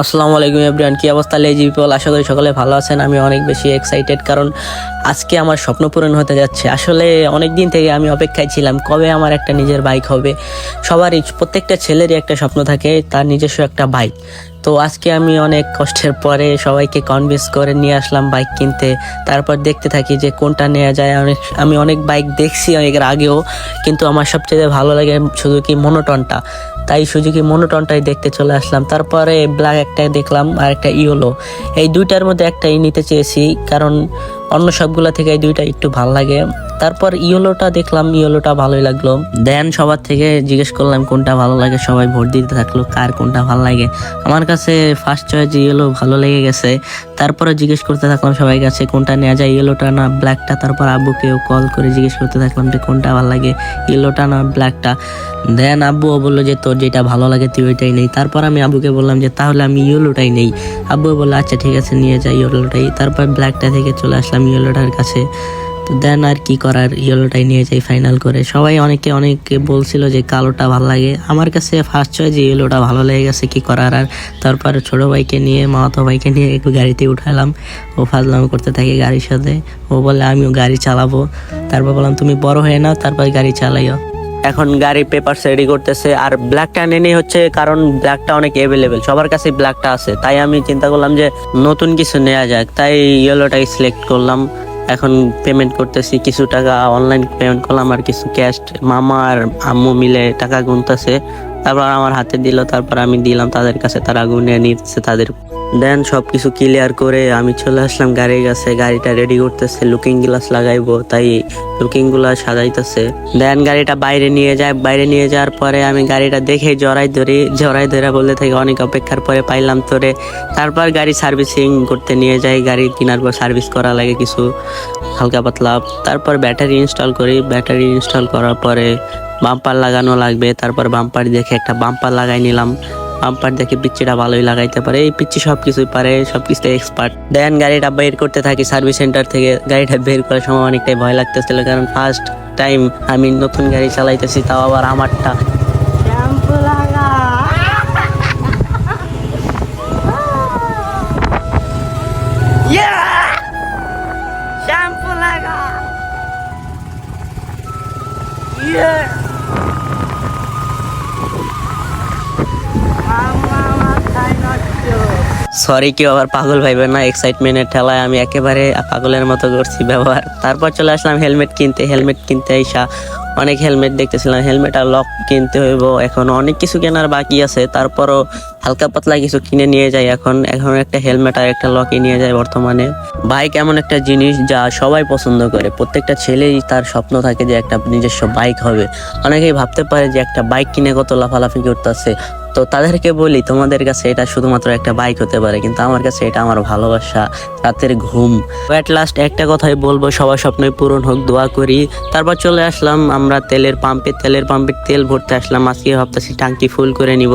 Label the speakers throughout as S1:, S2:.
S1: আসসালামু আলাইকুম এভরিওয়ান, কি অবস্থা লেজি পিপল? আশা করি সকলে ভালো আছেন। আমি অনেক বেশি এক্সাইটেড কারণ আজকে আমার স্বপ্ন পূরণ হতে যাচ্ছে। আসলে অনেক দিন থেকে আমি অপেক্ষায় ছিলাম কবে আমার একটা নিজের বাইক হবে। সবারই, প্রত্যেকটা ছেলেরই একটা স্বপ্ন থাকে তার নিজস্ব একটা বাইক। তো আজকে আমি অনেক কষ্টের পরে সবাইকে কনভিন্স করে নিয়ে আসলাম বাইক কিনতে। তারপর দেখতে থাকি যে কোনটা নেওয়া যায়। আমি অনেক বাইক দেখছি অনেকের আগেও, কিন্তু আমার সবচেয়ে ভালো লাগে সুজুকি মনোটনটা। তাই সুজুকি মনোটনটাই দেখতে চলে আসলাম। তারপরে ব্ল্যাক একটা দেখলাম আর একটা ইয়েলো। এই দুইটার মধ্যে একটাই নিতে চেয়েছি কারণ অন্য সবগুলা থেকে এই দুইটা একটু ভালো লাগে। তারপর ইয়েলোটা দেখলাম, ইয়েলোটা ভালোই লাগলো। দেন সবার থেকে জিজ্ঞেস করলাম কোনটা ভালো লাগে, সবাই ভোট দিতে থাকলো কার কোনটা ভালো লাগে। আমার কাছে ফার্স্ট চয়েস ইয়েলো ভালো লেগে গেছে। তারপরে জিজ্ঞেস করতে থাকলাম সবাই কাছে কোনটা নেওয়া যায়, ইয়েলোটা না ব্ল্যাকটা। তারপর আব্বুকেও কল করে জিজ্ঞেস করতে থাকলাম যে কোনটা ভালো লাগে, ইয়েলোটা না ব্ল্যাকটা। দেন আব্বুও বললো যে তোর যেটা ভালো লাগে তুই ওইটাই নেই। তারপর আমি আব্বুকে বললাম যে তাহলে আমি ইয়েলোটাই নেই। আব্বু বললো আচ্ছা ঠিক আছে নিয়ে যাই ইয়েলোটাই। তারপর ব্ল্যাকটা থেকে চলে আসলাম ইয়েলোটার কাছে। তো দেন আর কি করার, ইয়েলোটাই নিয়ে যাই ফাইনাল করে। সবাই অনেকে বলছিল যে কালোটা ভালো লাগে, আমার কাছে ফার্স্ট চয়েস ইয়েলোটা ভালো লেগে গেছে, কি করার আর। তারপর ছোট ভাইকে নিয়ে, মামাতো ভাইকে নিয়ে একটু গাড়িতে উঠালাম। ও ফাজলামি করতে থাকে গাড়ির সাথে। ও বলে আমিও গাড়ি চালাবো। তারপর বললাম তুমি বড় হয়ে নাও তারপর গাড়ি চালাইও। এখন গাড়ির পেপারস রেডি করতেছে। আর ব্ল্যাকটা নেই হচ্ছে কারণ ব্ল্যাকটা অনেক অ্যাভেলেবেল, সবার কাছে ব্ল্যাকটা আছে। তাই আমি চিন্তা করলাম যে নতুন কিছু নেওয়া যাক, তাই ইয়েলোটাই সিলেক্ট করলাম। এখন পেমেন্ট করতেছি, কিছু টাকা অনলাইন পেমেন্ট করলাম আর কিছু ক্যাশ। মামা আর আম্মু মিলে টাকা গুনতেছে, তারপর আমার হাতে দিল, তারপর আমি দিলাম তাদের কাছে, তারা গুনে নিতেছে তাদের। দেন সবকিছু ক্লিয়ার করে আমি চলে আসলাম গাড়ির কাছে। গাড়িটা রেডি করতেছে, লুকিং গ্লাস লাগাইবো তাই লুকিং গ্লাস সাজাইতেছে। দেন গাড়িটা বাইরে নিয়ে যায়। বাইরে নিয়ে যাওয়ার পরে আমি গাড়িটা দেখে জড়াই ধরে বলতে থাকি অনেক অপেক্ষার পরে পাইলাম তোরে। তারপর গাড়ি সার্ভিসিং করতে নিয়ে যাই। গাড়ি কেনার পর সার্ভিস করা লাগে কিছু হালকা পাতলা। তারপর ব্যাটারি ইনস্টল করি। ব্যাটারি ইনস্টল করার পরে বাম্পার লাগানো লাগবে। তারপর বাম্পার দেখে একটা বাম্পার লাগাই নিলাম। বাম্পার দেখে পিচ্চিটা ভালোই লাগাইতে পারে, এই পিচ্চি সবকিছুই পারে, সবকিছুতে এক্সপার্ট। দেন গাড়িটা বের করতে থাকি সার্ভিস সেন্টার থেকে। গাড়িটা বের করার সময় অনেকটাই ভয় লাগতেছিল কারণ ফার্স্ট টাইম আমি নতুন গাড়ি চালাইতেছি, তাও আবার আমারটা। শ্যাম্পু লাগা, শ্যাম্পু লাগা, সরি কেউ আবার পাগল ভাইবে না, এক্সাইটমেন্টের ঠেলায় আমি একেবারে পাগলের মতো করছি ব্যবহার। তারপর চলে আসলাম হেলমেট কিনতে আইসা অনেক হেলমেট দেখতেছিলাম। হেলমেট আর লক কিনতে হইব, এখন অনেক কিছু কেনার বাকি আছে। তারপরও হালকা পাতলা কিছু কিনে নিয়ে যাই। এখন একটা হেলমেট আর একটা লকই নিয়ে যায় বর্তমানে। বাইক এমন একটা জিনিস যা সবাই পছন্দ করে, প্রত্যেকটা ছেলেই তার স্বপ্ন থাকে যে একটা নিজস্ব বাইক হবে। অনেকেই ভাবতে পারে যে একটা বাইক কিনে কত লাফালাফি করতেছে। তো তাদেরকে বলি তোমাদের কাছে এটা শুধুমাত্র একটা বাইক হতে পারে, কিন্তু আমার কাছে এটা আমার ভালোবাসা, রাতের ঘুম। এট লাস্ট একটা কথাই বলবো, সবার স্বপ্নই পূরণ হোক, দোয়া করি। তারপর চলে আসলাম আমরা তেলের পাম্পে তেল ভরতে আসলাম। আজকে ভাবতেছি টাঙ্কি ফুল করে নিব।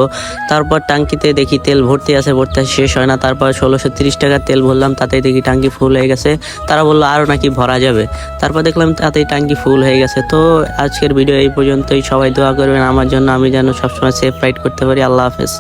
S1: তারপর টাঙ্কিতে দেখি তেল ভর্তি আছে শেষ হয় না। তারপর 1630 টাকা তেল ভরলাম, তাতে দেখি টাঙ্কি ফুল হয়ে গেছে। তারা বললো আরো নাকি ভরা যাবে। তারপর দেখলাম তাতেই টাঙ্কি ফুল হয়ে গেছে। তো আজকের ভিডিও এই পর্যন্তই। সবাই দোয়া করবেন আমার জন্য, আমি যেন সবসময় সেফ রাইড করতে পারি। আল্লাহ হাফেজ।